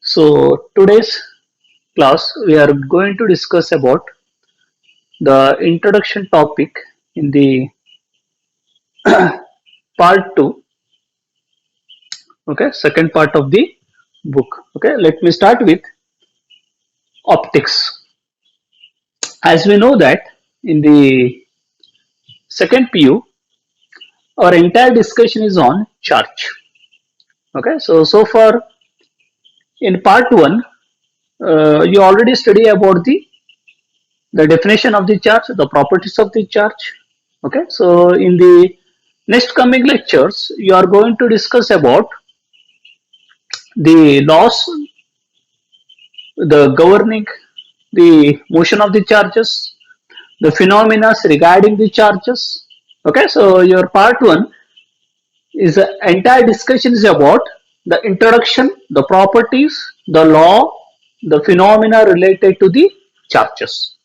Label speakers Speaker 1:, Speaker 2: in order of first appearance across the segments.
Speaker 1: So today's class we are going to discuss about the introduction topic in the part 2, okay, second part of the book. Okay, let me start with optics. As we know that in the second PU our entire discussion is on charge. Okay, so far in part 1 you already study about the definition of the charge, the properties of the charge. Okay, so in the next coming lectures, you are going to discuss about the laws, the governing the motion of the charges, the phenomena regarding the charges. Okay, so your part one is the entire discussion is about the introduction, the properties, the law, the phenomena related to the charges.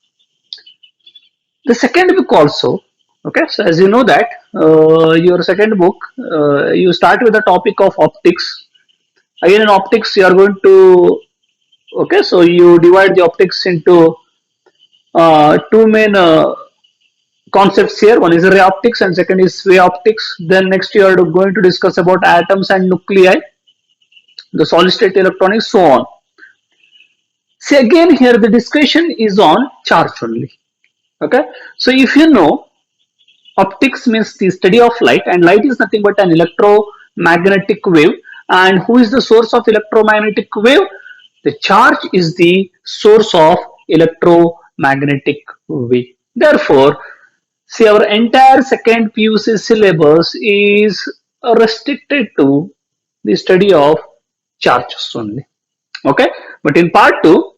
Speaker 1: The second book also, okay, so as you know that your second book, you start with the topic of optics. Again in optics you are going to, okay, so you divide the optics into two main concepts here. One is ray optics and second is wave optics. Then next you are going to discuss about atoms and nuclei, the solid state electronics, so on. See, again here the discussion is on charge only. Okay, so if you know, optics means the study of light, and light is nothing but an electromagnetic wave. And who is the source of electromagnetic wave? The charge is the source of electromagnetic wave. Therefore, see, our entire second PUC syllabus is restricted to the study of charges only. Okay, but in part 2,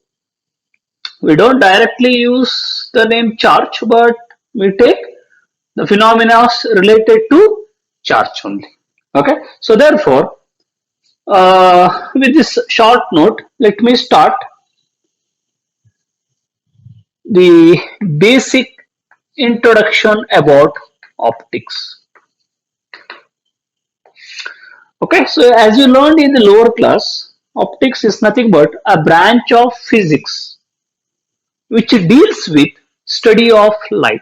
Speaker 1: we don't directly use the name charge, but we take the phenomena related to charge only. Okay, so therefore, with this short note, let me start the basic introduction about optics. Okay, so as you learned in the lower class, optics is nothing but a branch of physics which deals with study of light.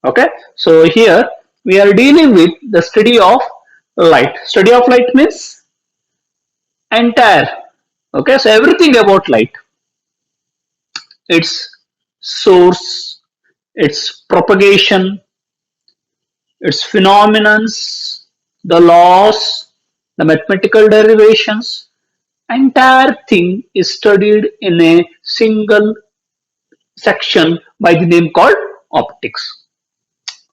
Speaker 1: Okay, so here we are dealing with the study of light. Study of light means entire, okay, so everything about light, its source, its propagation, its phenomenons, the laws, the mathematical derivations, entire thing is studied in a single section by the name called optics.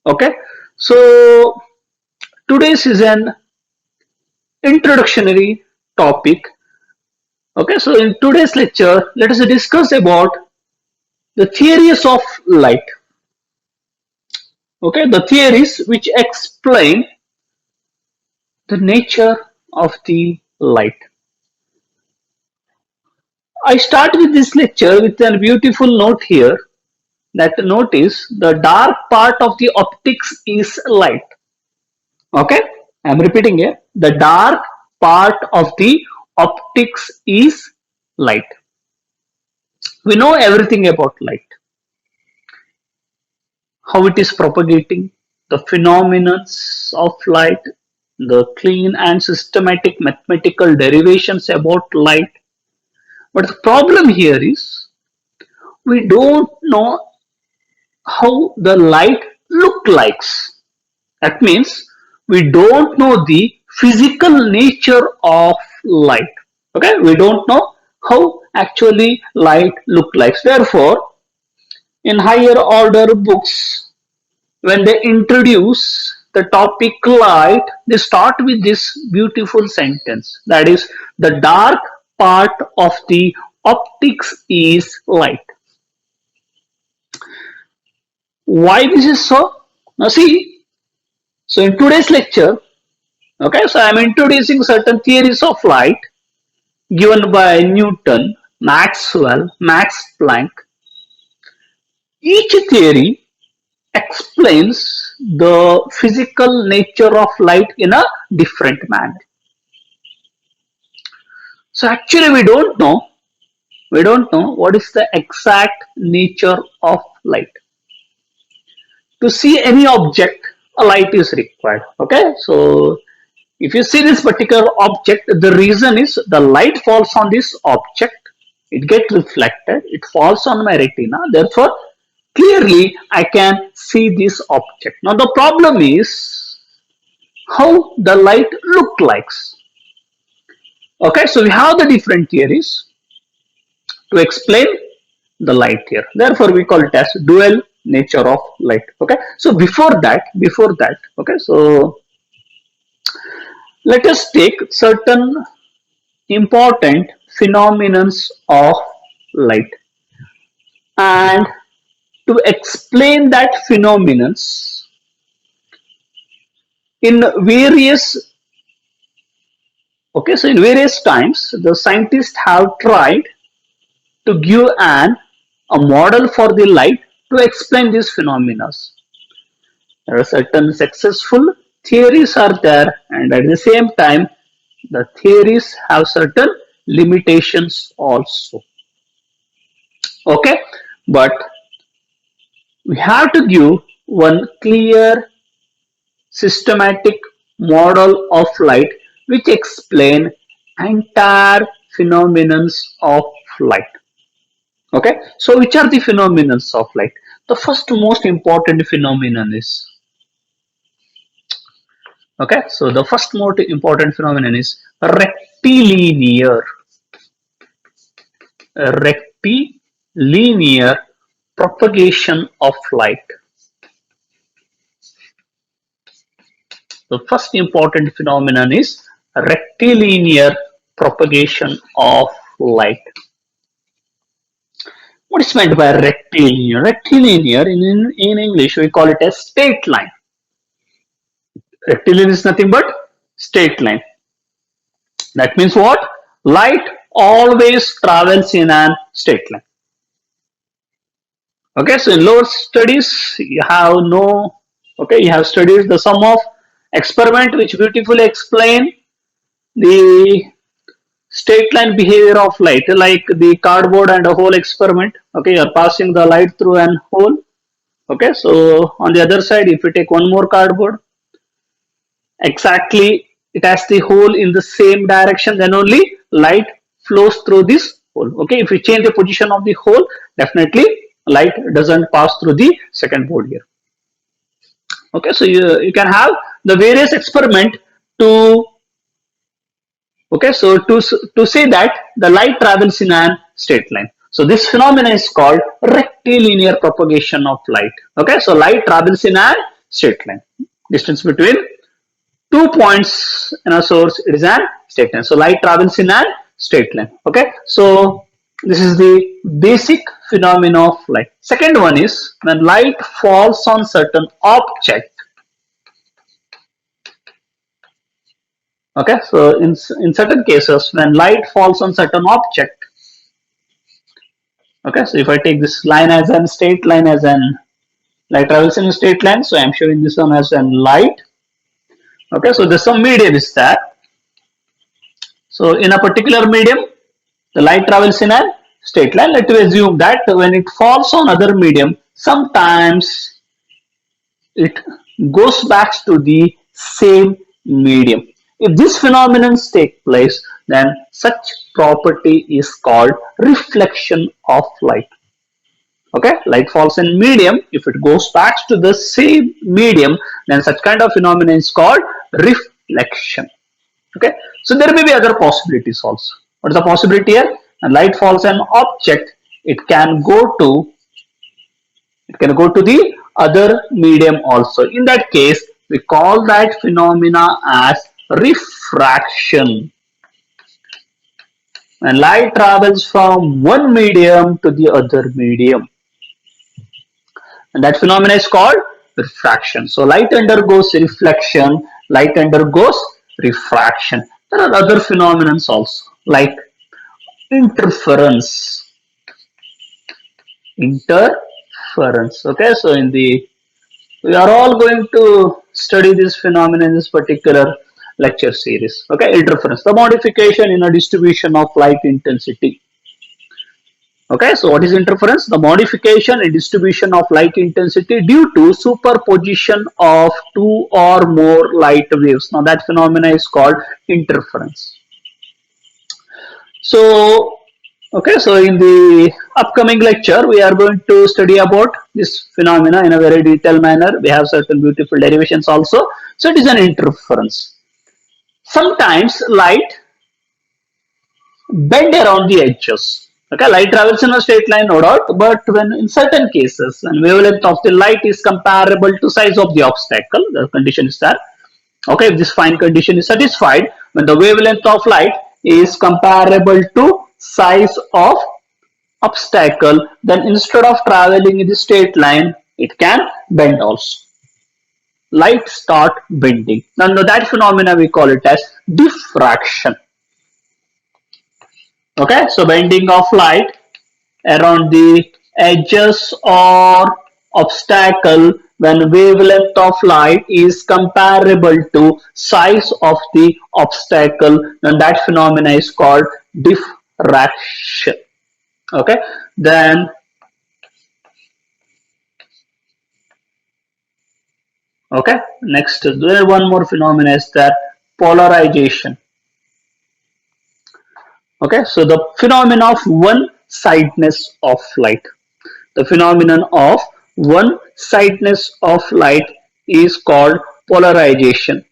Speaker 1: Okay, so today's is an introductory topic. Okay, so in today's lecture, let us discuss about the theories of light. Okay, the theories which explain the nature of the light. I start with this lecture with a beautiful note here. That note is the dark part of the optics is light. Okay, I am repeating here. The dark part of the optics is light. We know everything about light, how it is propagating, the phenomena of light, the clean and systematic mathematical derivations about light. But the problem here is we don't know how the light look likes. That means we don't know the physical nature of light. Okay, we don't know how actually light look like. Therefore, in higher order books, when they introduce the topic light, they start with this beautiful sentence. That is, the dark part of the optics is light. Why this is so? Now see, so in today's lecture, okay, so I am introducing certain theories of light given by Newton, Maxwell, Max Planck. Each theory explains the physical nature of light in a different manner. So actually we don't know what is the exact nature of light. To see any object, a light is required. Okay, so if you see this particular object, the reason is the light falls on this object, it gets reflected, it falls on my retina, therefore clearly I can see this object. Now the problem is how the light look likes. Okay, so we have the different theories to explain the light here. Therefore, we call it as dual nature of light. Okay, so before that, okay, so let us take certain important phenomena of light, and to explain that phenomenon in various, okay, so in various times the scientists have tried to give a model for the light to explain these phenomena. There are certain successful theories are there, and at the same time the theories have certain limitations also. Okay, but we have to give one clear systematic model of light which explain entire phenomenons of light. Okay, so which are the phenomenons of light? The first most important phenomenon is, okay, so the first most important phenomenon is rectilinear rectilinear propagation of light. The first important phenomenon is rectilinear propagation of light. What is meant by rectilinear? Rectilinear in English we call it a straight line. Rectilinear is nothing but straight line. That means what? Light always travels in an straight line. Okay, so in lower studies you have no, okay, you have studied the sum of experiment which beautifully explain the straight line behavior of light, like the cardboard and a hole experiment. Okay, you are passing the light through an hole. Okay, so on the other side if you take one more cardboard, exactly it has the hole in the same direction, then only light flows through this hole. Okay, if you change the position of the hole, definitely light doesn't pass through the second board here. Okay, so you can have the various experiment to, okay, so to say that the light travels in an straight line. So this phenomenon is called rectilinear propagation of light. Okay, so light travels in a straight line. Distance between 2 points in a source, it is an straight line. So light travels in a straight line. Okay, so this is the basic phenomena of light. Second one is when light falls on certain object. Okay, so in certain cases when light falls on certain object, okay, so if I take this line as an straight line, as an light travels in a straight line, so I'm showing this one as an light. Okay, so there's some medium is there. So in a particular medium the light travels in a straight line. Let us assume that when it falls on other medium, sometimes it goes back to the same medium. If this phenomenon take place, then such property is called reflection of light. Okay, light falls in medium, if it goes back to the same medium, then such kind of phenomenon is called reflection. Okay, so there may be other possibilities also. What is the possibility here? When light falls on an object, it can go to the other medium also. In that case, we call that phenomena as refraction. When light travels from one medium to the other medium, and that phenomena is called refraction. So light undergoes reflection, light undergoes refraction. There are other phenomena also like interference. Okay, so in the, we are all going to study this phenomenon in this particular lecture series. Okay, interference, the modification in a distribution of light intensity. Okay, so what is interference? The modification in distribution of light intensity due to superposition of two or more light waves. Now that phenomena is called interference. So, okay, so in the upcoming lecture, we are going to study about this phenomena in a very detailed manner. We have certain beautiful derivations also. So it is an interference. Sometimes light bend around the edges. Okay, light travels in a straight line, no doubt, but when in certain cases, when wavelength of the light is comparable to size of the obstacle, the condition is there. Okay, if this fine condition is satisfied, when the wavelength of light is comparable to size of obstacle, then instead of traveling in the straight line, it can bend also. Light start bending. Now that phenomena we call it as diffraction. Okay, so bending of light around the edges or obstacle when wavelength of light is comparable to size of the obstacle, then that phenomena is called diffraction. Okay, then okay, next there one more phenomena is that polarization. Okay, so the phenomenon of one-sidedness of light. The phenomenon of one-sidedness of light is called polarization.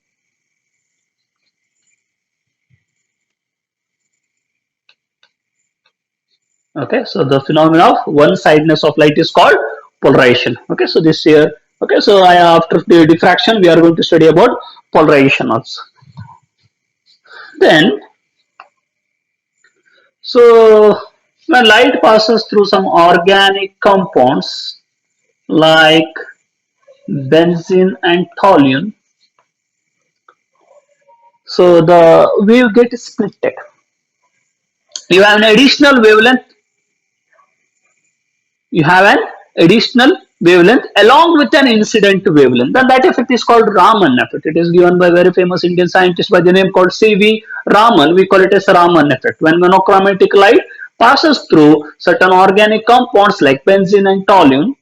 Speaker 1: Okay, so the phenomenon of one-sidedness of light is called polarization. Okay, so this here. Okay, so after the diffraction, we are going to study about polarization also. Then, so when light passes through some organic compounds like benzene and toluene, so the wave gets splitted. You have an additional wavelength. You have an additional wavelength along with an incident wavelength. Then that effect is called Raman effect. It is given by a very famous Indian scientist by the name called C.V. Raman. We call it as Raman effect. When monochromatic light passes through certain organic compounds like benzene and toluene,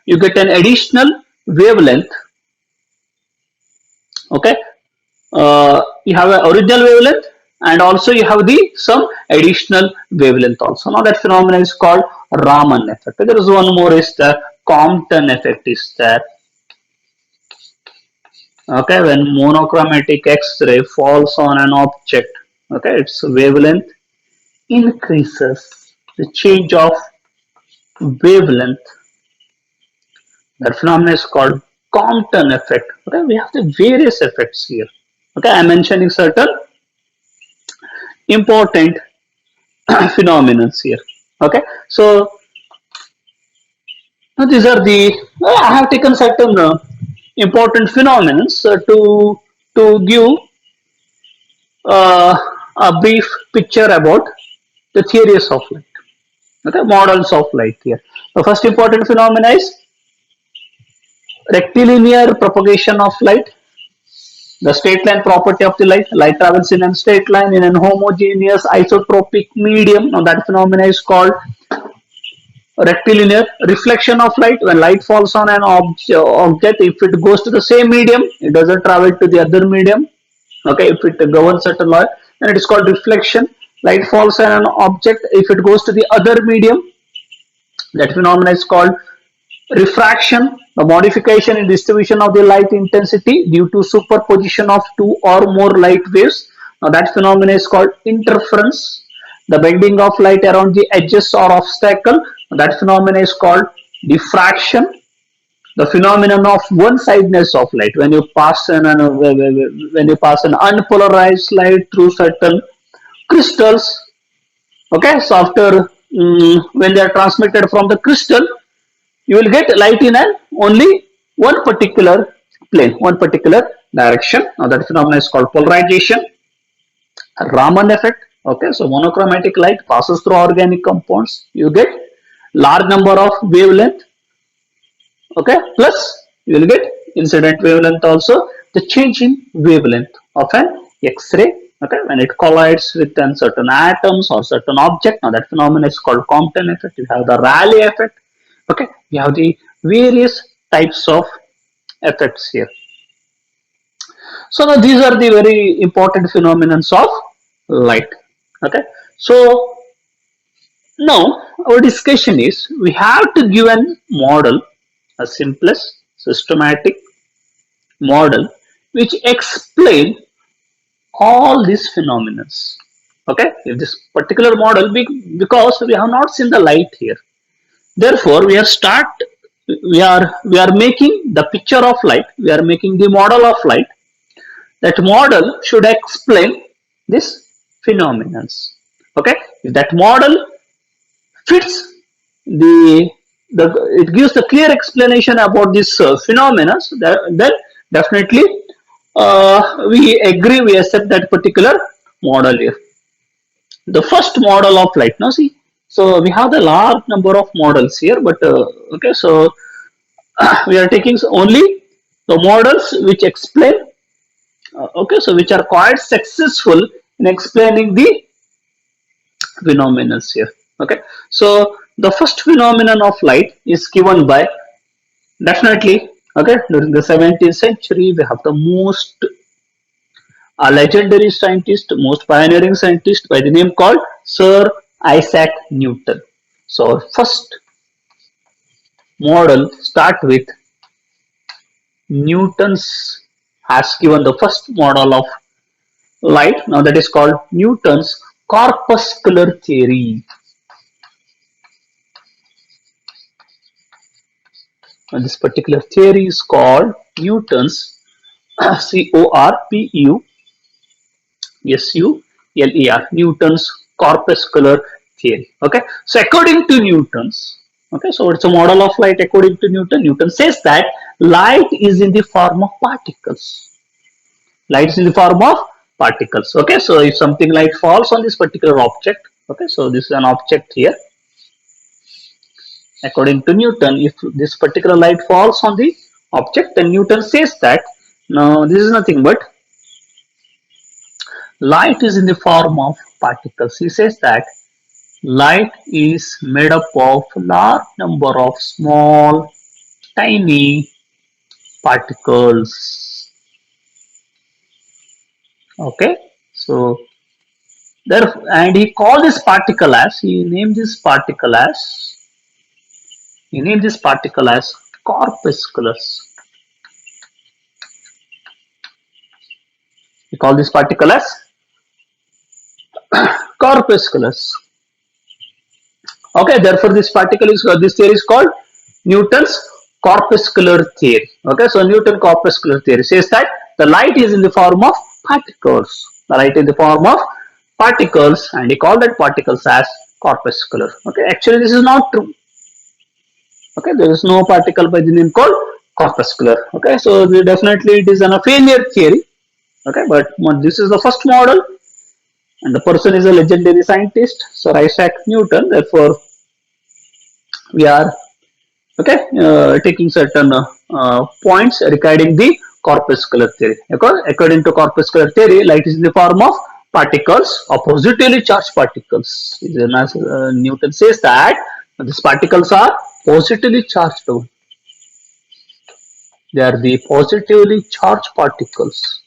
Speaker 1: you get an additional wavelength. Okay, you have an original wavelength and also you have the some additional wavelength also. Now that phenomenon is called Raman effect. There is one more is the Compton effect is there. Okay, when monochromatic X-ray falls on an object, okay, its wavelength increases. The change of wavelength, that phenomenon is called Compton effect. Okay, we have the various effects here. Okay, I am mentioning certain important phenomena here. Okay, so these are the I have taken certain important phenomena to give a brief picture about the theories of light. Okay, models of light here. The first important phenomena is rectilinear propagation of light. The straight line property of the light. Light travels in a straight line in an homogeneous isotropic medium. Now that phenomena is called rectilinear. Reflection of light. When light falls on an object, if it goes to the same medium, it doesn't travel to the other medium. Okay, if it governs certain law, then it is called reflection. Light falls on an object, if it goes to the other medium, that phenomena is called refraction. The modification in distribution of the light intensity due to superposition of two or more light waves. Now that phenomena is called interference. The bending of light around the edges or obstacle. That phenomena is called diffraction. The phenomenon of one-sidedness of light, when you pass an unpolarized light through certain crystals. Okay, so after when they are transmitted from the crystal, you will get light in an only one particular plane, one particular direction. Now that phenomenon is called polarization. Raman effect. Okay, so monochromatic light passes through organic compounds. You get large number of wavelength. Okay, plus you will get incident wavelength also. The change in wavelength. of an X-ray. Okay, when it collides with certain atoms or certain object, now that phenomenon is called Compton effect. You have the Rayleigh effect. Okay, you have the various types of effects here. So now these are the very important phenomena of light. Okay, so now our discussion is we have to give a model, a simplest systematic model which explain all these phenomena. Okay, if this particular model, because we have not seen the light here, therefore we are making the picture of light, we are making the model of light. That model should explain this phenomena. Okay, if that model fits the it gives the clear explanation about this phenomena, then definitely we agree, we accept that particular model here. The first model of light, now see, so we have the large number of models here, but okay, so we are taking only the models which explain, okay, so which are quite successful in explaining the phenomena here. Okay, so the first phenomenon of light is given by, definitely, okay, during the 17th century we have the most a legendary scientist, most pioneering scientist by the name called Sir Isaac Newton. So first model start with Newton's has given the first model of light. Now that is called Newton's corpuscular theory. And this particular theory is called Newton's CORPUSULER, Newton's corpuscular theory. Okay, so according to Newton's, okay, so it's a model of light. According to Newton, Newton says that light is in the form of particles. Light is in the form of particles. Okay, so if something light falls on this particular object, okay, so this is an object here. According to Newton, if this particular light falls on the object, then Newton says that no, this is nothing but light is in the form of particles. He says that light is made up of large number of small, tiny particles. Okay, so there, and he called this particle as, he named this particle as corpusculus. He called this particle as corpusculus. Okay, therefore this particle is, this theory is called Newton's corpuscular theory. Okay, so Newton corpuscular theory says that the light is in the form of particles. The light in the form of particles, and he called that particles as corpuscular. Okay, actually this is not true. Okay, there is no particle by the name called corpuscular. Okay, so definitely it is a failure theory. Okay, but this is the first model, and the person is a legendary scientist, Sir Isaac Newton. Therefore, we are, okay, taking certain points regarding the corpuscular theory. Okay? According to corpuscular theory, light is in the form of particles, or positively charged particles. Newton says that these particles are positively charged. They are the positively charged particles.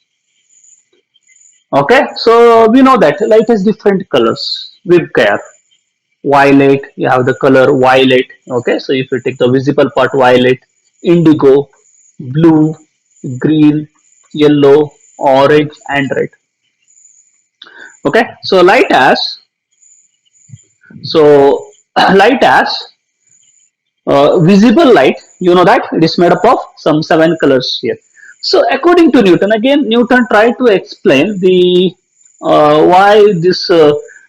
Speaker 1: Okay, so we know that light has different colors with care. Violet, you have the color violet. Okay, so if you take the visible part, violet, indigo, blue, green, yellow, orange, and red. Okay, so light has, so light has visible light, you know that it is made up of some 7 colors here. So according to Newton, again Newton tried to explain the why this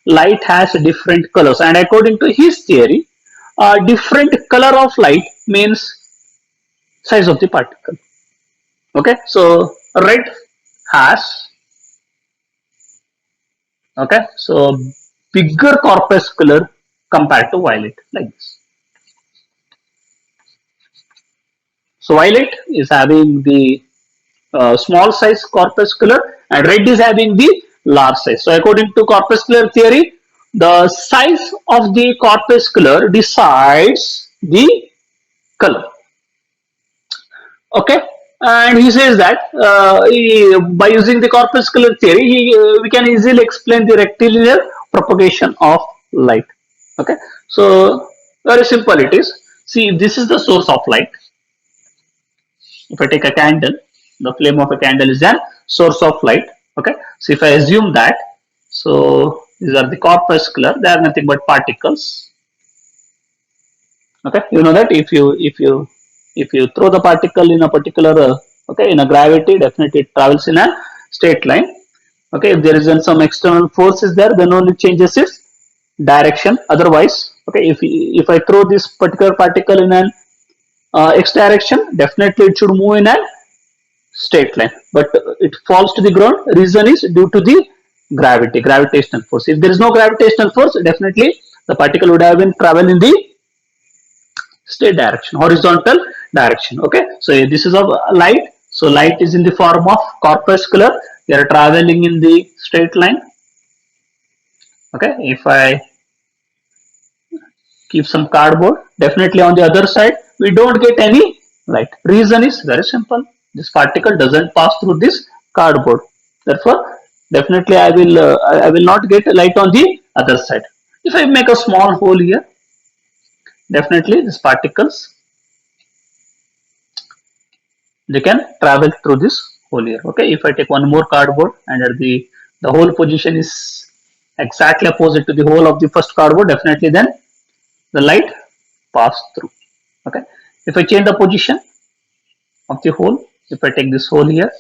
Speaker 1: light has different colors, and according to his theory, different color of light means size of the particle. Okay, so red has, okay, so bigger corpuscular compared to violet, like this. So violet is having the small size corpuscular, and red is having the large size. So according to corpuscular theory, the size of the corpuscular decides the color. Okay, and he says that by using the corpuscular theory, we can easily explain the rectilinear propagation of light. Okay, so very simple it is. See, this is the source of light. If I take a candle, the flame of a candle is an source of light. Okay, so if I assume that, so these are the corpuscular, they are nothing but particles. Okay, you know that if you throw the particle in a particular okay, in a gravity, definitely it travels in a straight line. Okay, if there isn't some external force is there, then only changes its direction. Otherwise, okay, if I throw this particular particle in an x direction, definitely it should move in a straight line, but it falls to the ground. Reason is due to the gravitational force. If there is no gravitational force, definitely the particle would have been travel in the straight direction, horizontal direction. Okay, so this is of light. So light is in the form of corpuscular. They are traveling in the straight line. Okay, if I keep some cardboard, definitely on the other side we don't get any light. Reason is very simple. This particle doesn't pass through this cardboard. Therefore, definitely I will not get light on the other side. If I make a small hole here, definitely these particles, they can travel through this hole here. Okay, if I take one more cardboard and the whole position is exactly opposite to the hole of the first cardboard, definitely then the light pass through. Okay, if I change the position of the hole, if I take this hole here,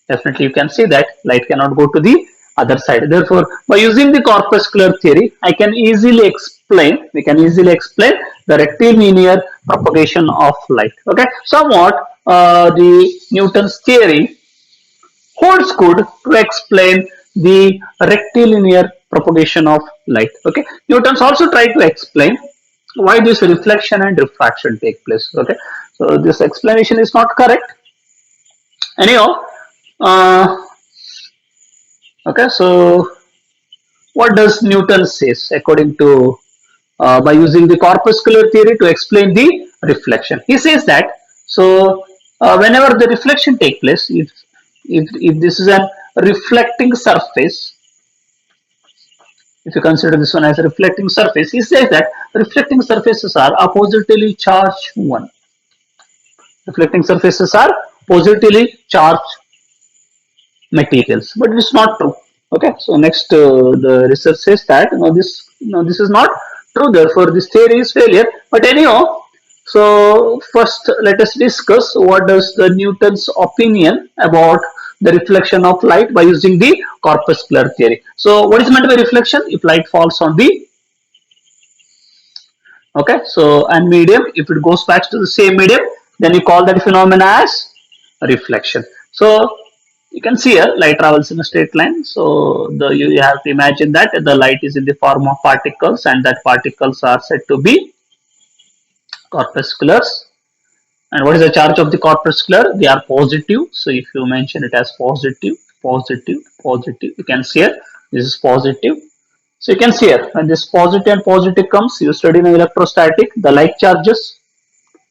Speaker 1: definitely you can see that light cannot go to the other side. Therefore, by using the corpuscular theory, we can easily explain the rectilinear propagation of light. Okay, somewhat the Newton's theory holds good to explain the rectilinear propagation of light. Okay, Newton's also tried to explain why this reflection and refraction take place. Okay, so this explanation is not correct. Anyhow, okay, so what does Newton says according to by using the corpuscular theory to explain the reflection? He says that so whenever the reflection take place, if this is a reflecting surface, if you consider this one as a reflecting surface, he says that reflecting surfaces are oppositely charged one. Reflecting surfaces are positively charged materials, but it's not true. Okay, so next the research says that this is not true. Therefore, this theory is failure. But anyhow, so first let us discuss what does the Newton's opinion about the reflection of light by using the corpuscular theory. So what is meant by reflection? If light falls on the okay, so and medium, if it goes back to the same medium, then you call that phenomena as reflection. So you can see here light travels in a straight line. So you have to imagine that the light is in the form of particles, and that particles are said to be corpusculars. And what is the charge of the corpuscular? They are positive. So if you mention it as positive, positive, positive, you can see here this is positive. So you can see here when this positive and positive comes, you study in electrostatic, the like charges,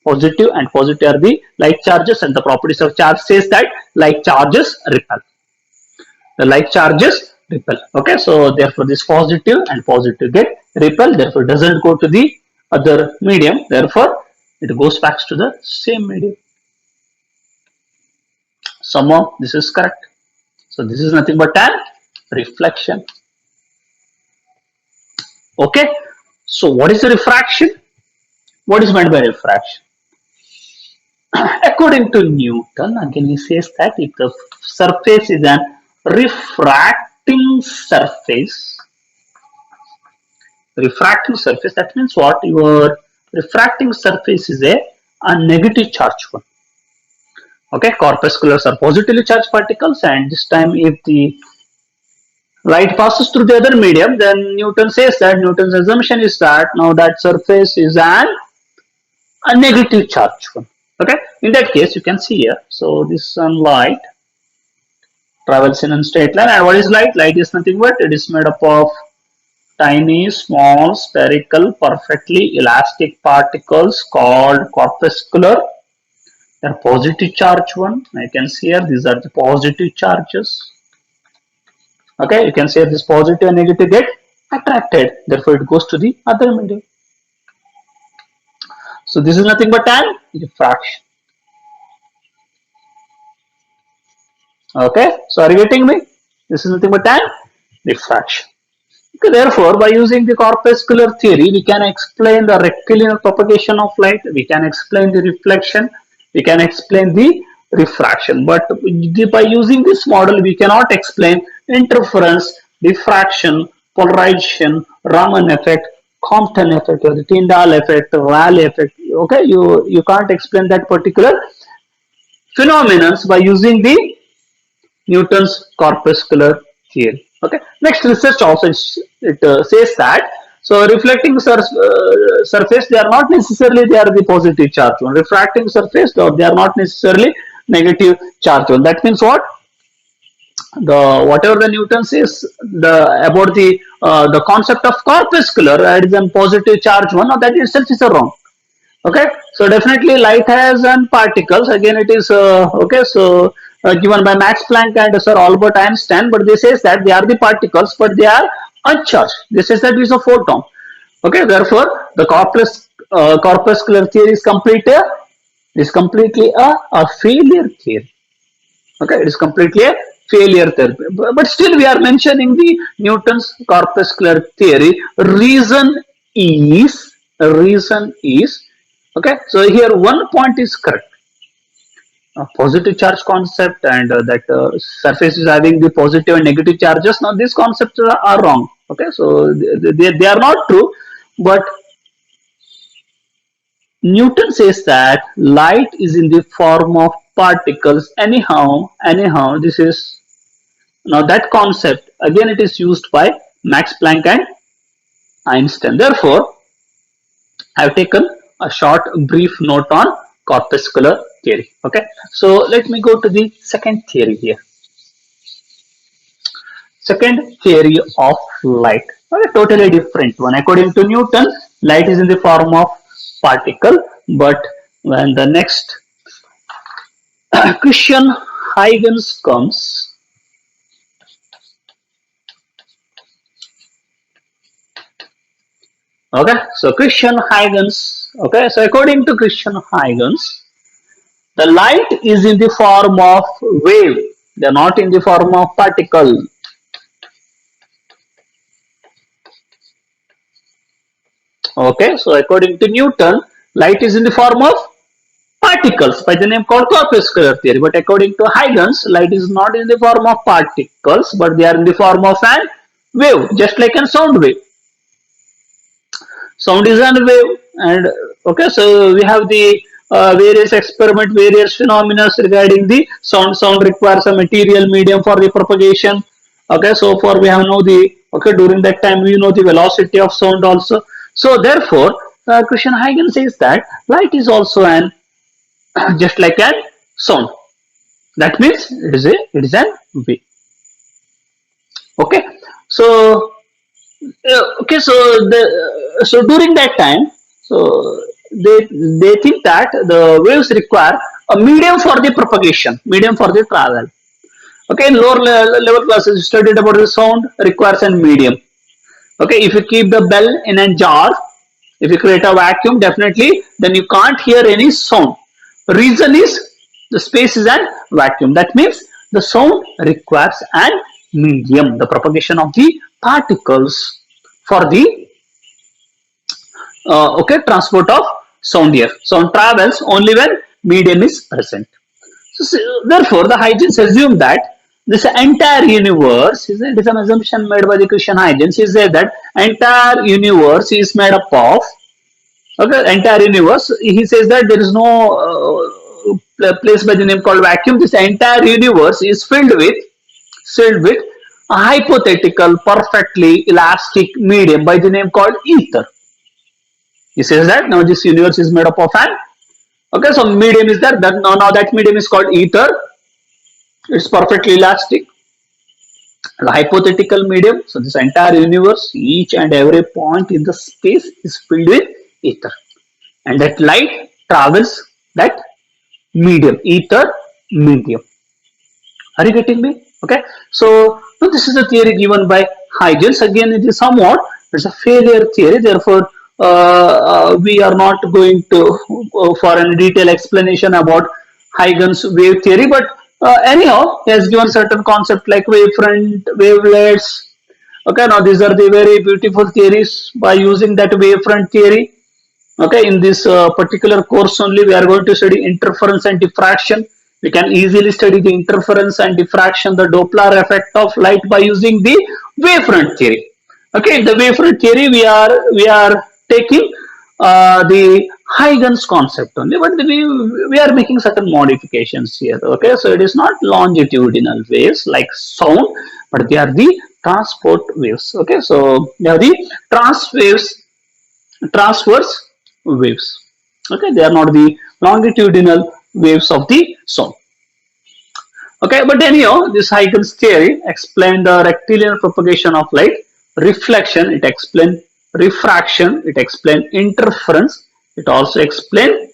Speaker 1: positive and positive are the like charges, and the properties of charge says that like charges repel. The like charges repel. Okay, so therefore this positive and positive get repel, therefore it doesn't go to the other medium, therefore it goes back to the same medium. Somehow this is correct. So this is nothing but an reflection. Okay, so what is the refraction? What is meant by refraction? According to Newton, again he says that if the surface is an refracting surface, that means what? Your refracting surface is a negative charge one. Okay, corpusculars are positively charged particles, and this time if the light passes through the other medium, then Newton says that Newton's assumption is that now that surface is a negative charge one. Okay, In that case, you can see here. So this sunlight travels in a straight line. And what is light? Light is nothing but it is made up of tiny, small, spherical, perfectly elastic particles called corpuscular. They are positive charge one. I can see here these are the positive charges. Okay, you can see this positive and negative get attracted. Therefore, it goes to the other medium. So this is nothing but an diffraction. Okay, so are you getting me? This is nothing but an diffraction. Okay, therefore, by using the corpuscular theory, we can explain the rectilinear propagation of light, we can explain the reflection, we can explain the refraction. But by using this model, we cannot explain interference, diffraction, polarization, Raman effect, Compton effect, or the Tyndall effect, Rayleigh effect. Okay, you can't explain that particular phenomenon by using the Newton's corpuscular theory. Okay. Next research also says that reflecting surface they are not necessarily they are the positive charge one. Refracting surface they are not necessarily negative charge one. That means what? The whatever the Newton says the about the concept of corpuscular it is a positive charge one. Now that itself is a wrong. Okay, so definitely light has and particles again it is okay, so given by Max Planck and Sir Albert Einstein, but this says that they are the particles but they are uncharged. This says that it is a photon. Okay, therefore the corpuscular theory is completely a failure theory. Okay, it is completely a failure theory, but still we are mentioning the Newton's corpuscular theory. Reason is okay, so here one point is correct, a positive charge concept and that surface is having the positive and negative charges. Now these concepts are wrong. Okay, so they are not true, but Newton says that light is in the form of particles. Anyhow, this is now that concept again it is used by Max Planck and Einstein. Therefore, I have taken a short brief note on corpuscular theory. Okay, so let me go to the second theory here. Second theory of light, a totally different one. According to Newton, light is in the form of particle, but when the next Christian Huygens comes, okay, so Christian Huygens, okay, so according to Christian Huygens, the light is in the form of wave, they are not in the form of particle. Okay, so according to Newton, light is in the form of particles by the name called corpuscular theory. But according to Huygens, light is not in the form of particles, but they are in the form of an wave, just like a sound wave. Sound is a wave, and okay, so we have the various experiment, various phenomena regarding the sound. Sound requires a material medium for the propagation. Okay, so for we have know the okay during that time we know the velocity of sound also. So therefore, Christian Huygens says that light is also an just like a sound. That means it is an wave. Okay, so okay, so during that time, so they think that the waves require a medium for the propagation, medium for the travel. Okay, in lower level classes, you studied about the sound requires a medium. Okay, if you keep the bell in a jar, if you create a vacuum, definitely then you can't hear any sound. The reason is the space is a vacuum. That means the sound requires an medium, the propagation of the particles for the okay transport of sound here. Sound travels only when medium is present. So, therefore, the Huygens assume that this entire universe is it is an assumption made by the Christian Huygens. He said that entire universe is made up of okay entire universe. He says that there is no place by the name called vacuum. This entire universe is filled with a hypothetical, perfectly elastic medium by the name called ether. He says that now this universe is made up of an Okay, so medium is there. That now that medium is called ether. It's perfectly elastic. The hypothetical medium. So this entire universe, each and every point in the space is filled with ether, and that light travels that medium, ether medium. Are you getting me? Okay. So this is a theory given by Huygens. Again, it is somewhat it's a failure theory. Therefore, we are not going to go for a detailed explanation about Huygens wave theory. But anyhow, he has given certain concepts like wavefront, wavelets. Okay. Now these are the very beautiful theories. By using that wavefront theory, okay, in this particular course only we are going to study interference and diffraction. We can easily study the interference and diffraction, the Doppler effect of light by using the wavefront theory. Okay, in the wavefront theory we are taking the Huygens concept only, but we are making certain modifications here. Okay, so it is not longitudinal waves like sound, but they are the transport waves. Okay, so they are the transverse waves. Okay, they are not the longitudinal waves of the sound. Okay, but anyhow, this Huygens theory explained the rectilinear propagation of light, reflection, it explained refraction, it explained interference, it also explained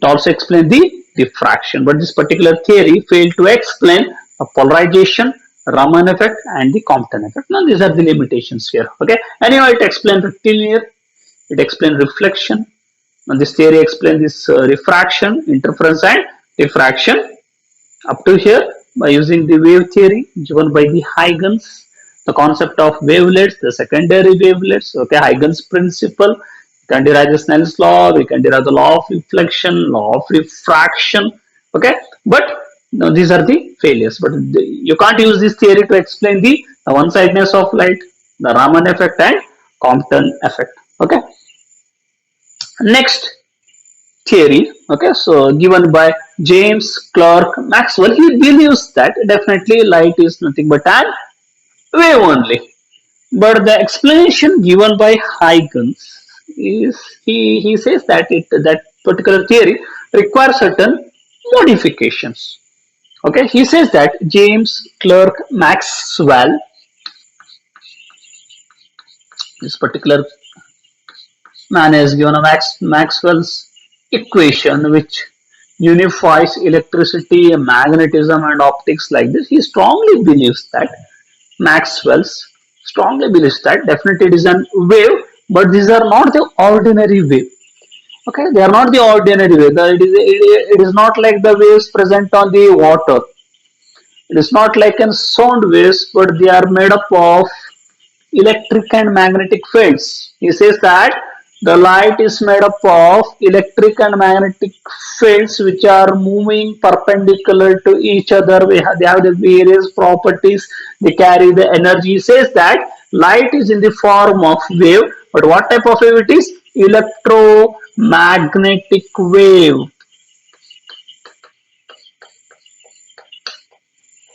Speaker 1: the diffraction. But this particular theory failed to explain the polarization, Raman effect, and the Compton effect. Now these are the limitations here. Okay. Anyhow, it explained rectilinear, it explains reflection, and this theory explains this refraction, interference, and diffraction. Up to here, by using the wave theory given by the Huygens, the concept of wavelets, the secondary wavelets, okay, Huygens principle, we can derive the Snell's law, we can derive the law of reflection, law of refraction, okay, but now these are the failures. But you can't use this theory to explain the one-sidedness of light, the Raman effect, and Compton effect, okay. Next theory, okay, so given by James Clerk Maxwell, he believes that definitely light is nothing but an wave only. But the explanation given by Huygens is he says that that particular theory requires certain modifications. Okay, he says that James Clerk Maxwell, this particular man has given a Maxwell's equation which unifies electricity, magnetism, and optics like this. He Maxwell's strongly believes that definitely it is a wave, but these are not the ordinary wave. Okay, they are not the ordinary wave. It is not like the waves present on the water. It is not like in sound waves, but they are made up of electric and magnetic fields. He says that the light is made up of electric and magnetic fields which are moving perpendicular to each other. They have the various properties, they carry the energy. He says that light is in the form of wave, but what type of wave it is? Electromagnetic wave.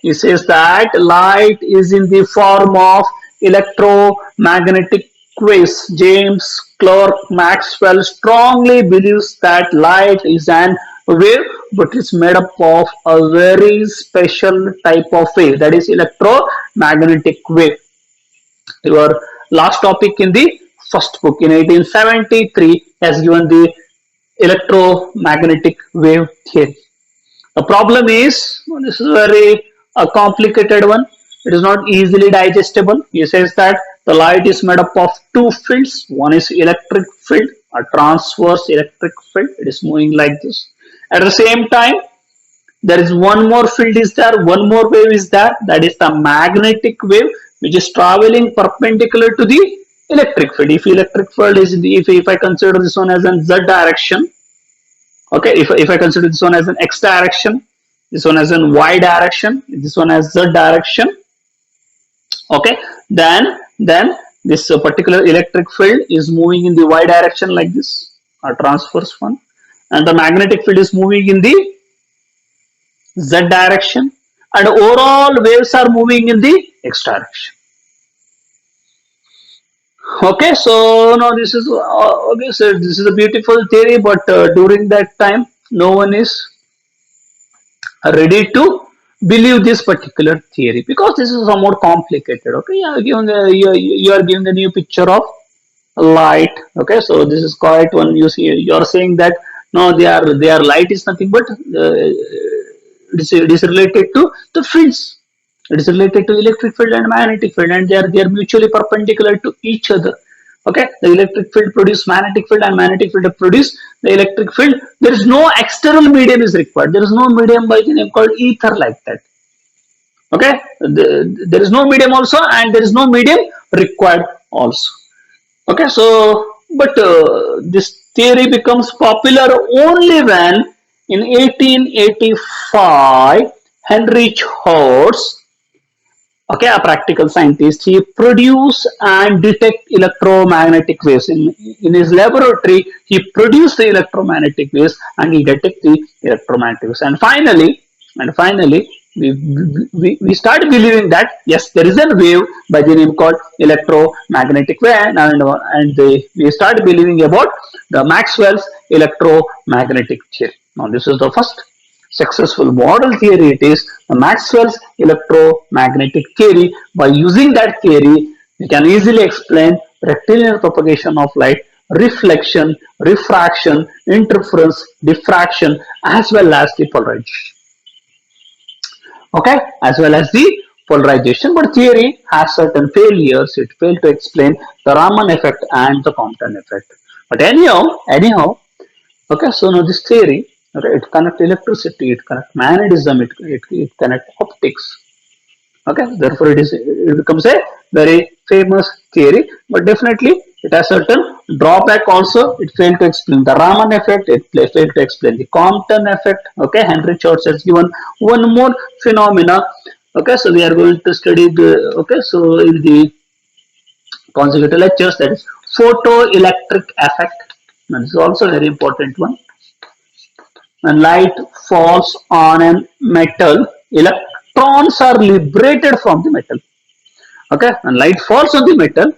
Speaker 1: He says that light is in the form of electromagnetic waves. James Clerk Maxwell strongly believes that light is an wave, but it's made up of a very special type of wave, that is electromagnetic wave. Your last topic in the first book in 1873 has given the electromagnetic wave theory. The problem is, this is a very complicated one. It is not easily digestible. He says that the light is made up of two fields. One is electric field, a transverse electric field. It is moving like this. At the same time, there is one more field is there, one more wave is there. That is the magnetic wave, which is traveling perpendicular to the electric field. If electric field is if I consider this one as an z direction, okay, if I consider this one as an x direction, this one as an y direction, this one as z direction, okay, then this particular electric field is moving in the y direction like this, a transverse one, and the magnetic field is moving in the z direction, and overall waves are moving in the x direction. Okay, so now this is okay. So this is a beautiful theory, but during that time, no one is ready to believe this particular theory because this is somewhat complicated. Okay, you are giving a new picture of light. Okay, so this is quite one. You are saying that no, their light is nothing but it is related to the fields. It is related to electric field and magnetic field, and they are mutually perpendicular to each other. Okay, the electric field produce magnetic field, and magnetic field produce the electric field. There is no external medium is required. There is no medium by the name called ether like that. Okay, there is no medium also, and there is no medium required also. Okay, so but this theory becomes popular only when in 1885 Heinrich Hertz, okay, a practical scientist, he produced and detect electromagnetic waves in his laboratory. He produced the electromagnetic waves and he detect the electromagnetic waves, and finally we start believing that yes, there is a wave by the name called electromagnetic wave, we start believing about the Maxwell's electromagnetic theory. Now this is the first successful model theory. It is the Maxwell's electromagnetic theory. By using that theory, we can easily explain rectilinear propagation of light, reflection, refraction, interference, diffraction, as well as the polarization. Okay, as well as the polarization. But theory has certain failures. It failed to explain the Raman effect and the Compton effect. But anyhow, okay, so now this theory, okay, it connects electricity, it connects magnetism, it connects optics. Okay, therefore it becomes a very famous theory, but definitely it has certain drawback also. It failed to explain the Raman effect, it failed to explain the Compton effect. Okay, Henry Schwartz has given one more phenomena. Okay, so we are going to study the, okay, so in the consecutive lectures, that is photoelectric effect. That is also a very important one. When light falls on a metal, electrons are liberated from the metal. Okay, when light falls on the metal,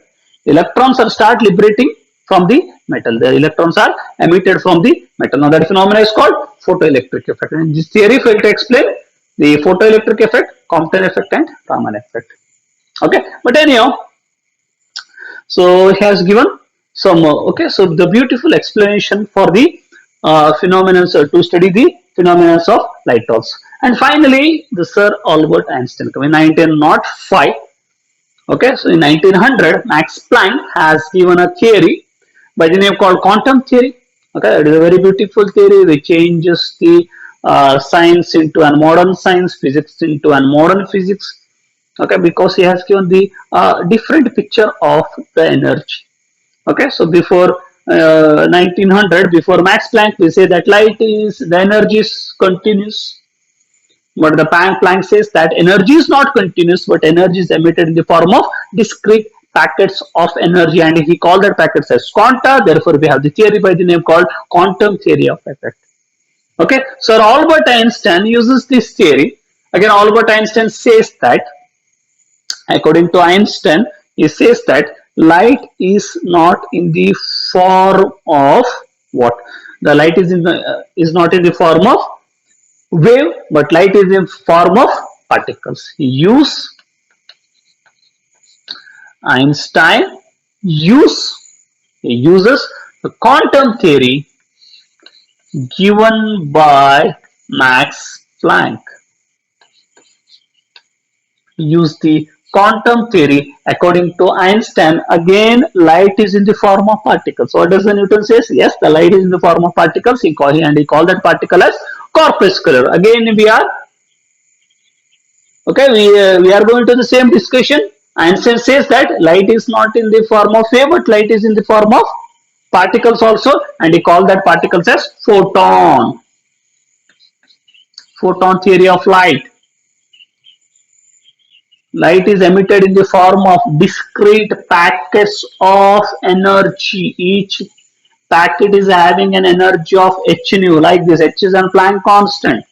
Speaker 1: electrons are start liberating from the metal. The electrons are emitted from the metal. Now that phenomena is called photoelectric effect. And this theory failed to explain the photoelectric effect, Compton effect, and Raman effect. Okay, but anyhow, so he has given some okay. So the beautiful explanation for the phenomena to study the phenomena of light also. And finally, the Sir Albert Einstein in 1905. Okay, so in 1900, Max Planck has given a theory by the name called quantum theory. Okay, it is a very beautiful theory which changes the science into a modern science, physics into a modern physics. Okay, because he has given the different picture of the energy. Okay, so before 1900, before Max Planck, we say that light is the energy is continuous, but the Planck says that energy is not continuous, but energy is emitted in the form of discrete packets of energy, and he called that packets as quanta. Therefore, we have the theory by the name called quantum theory of effect. Okay, so Albert Einstein uses this theory. Again, Albert Einstein says that, according to Einstein, he says that light is not in the form of what? The light is not in the form of wave, but light is in form of particles. Einstein use he uses the quantum theory given by Max Planck. Use the quantum theory. According to Einstein, again light is in the form of particles. What does the Newton says? Yes, the light is in the form of particles. He called that particle as corpuscular. Again we are okay. We are going to the same discussion. Einstein says that light is not in the form of wave, but light is in the form of particles also, and he called that particles as photon. Photon theory of light. Light is emitted in the form of discrete packets of energy. Each packet is having an energy of h nu, like this. H is a Planck constant,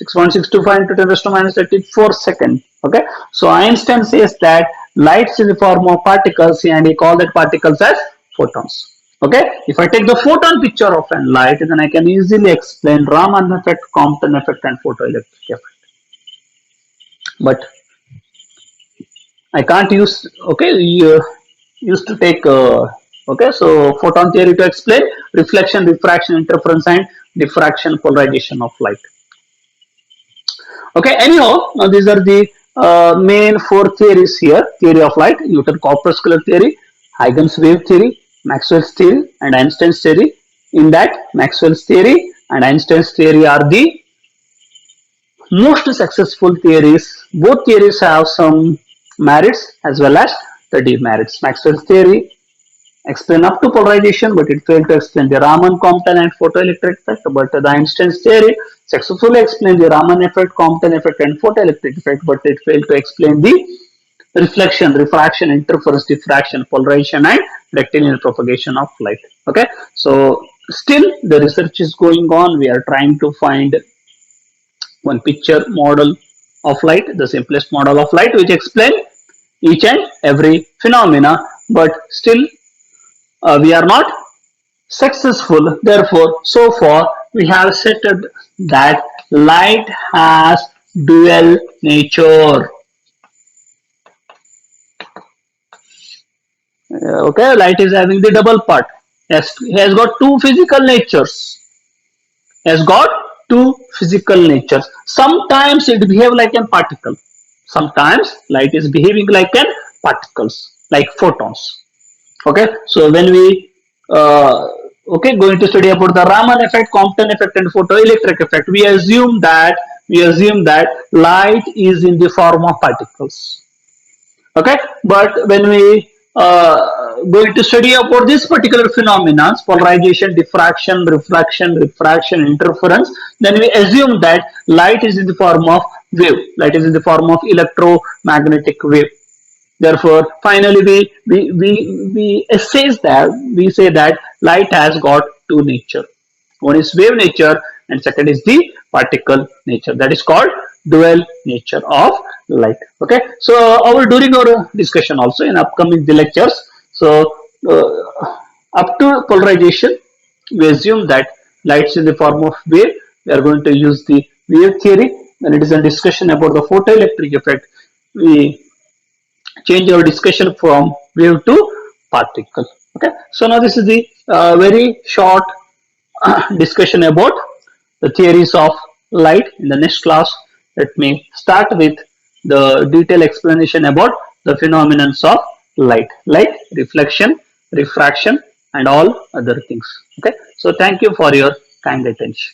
Speaker 1: 6.625 into 10 raised to minus 34 second. Okay, so Einstein says that lights in the form of particles, and he called that particles as photons. Okay, if I take the photon picture of a light, then I can easily explain Raman effect, Compton effect, and photoelectric effect. But I can't use, okay, you used to take, okay, so photon theory to explain reflection, refraction, interference, and diffraction, polarization of light. Okay, anyhow, now these are the main four theories here: theory of light, Newton corpuscular theory, Huygens wave theory, Maxwell's theory, and Einstein's theory. In that, Maxwell's theory and Einstein's theory are the most successful theories. Both theories have some merits as well as the demerits. Maxwell's theory explain up to polarization, but it failed to explain the Raman, Compton, and photoelectric effect. But the Einstein's theory successfully explained the Raman effect, Compton effect, and photoelectric effect, but it failed to explain the reflection, refraction, interference, diffraction, polarization, and rectilinear propagation of light. Okay, so still the research is going on. We are trying to find one picture model of light, the simplest model of light, which explain each and every phenomena, but still we are not successful. Therefore, so far we have stated that light has dual nature. Okay, light is having the double part. Yes, he has got two physical natures. Has got two physical natures. Sometimes it behave like a particle. Sometimes light is behaving like an particles, like photons. Okay, so when we okay going to study about the Raman effect, Compton effect, and photoelectric effect, we assume that light is in the form of particles. Okay, but when we going to study about this particular phenomena, polarization, diffraction, refraction, interference, then we assume that light is in the form of wave. Light is in the form of electromagnetic wave. Therefore, finally, we assess that we say that light has got two nature. One is wave nature, and second is the particle nature. That is called dual nature of light. Okay. So during our discussion also in upcoming the lectures. So up to polarization, we assume that lights in the form of wave. We are going to use the wave theory. When it is a discussion about the photoelectric effect, we change our discussion from wave to particle. Okay, so now this is the very short discussion about the theories of light. In the next class, let me start with the detailed explanation about the phenomena of light, like reflection, refraction, and all other things. Okay, so thank you for your kind attention.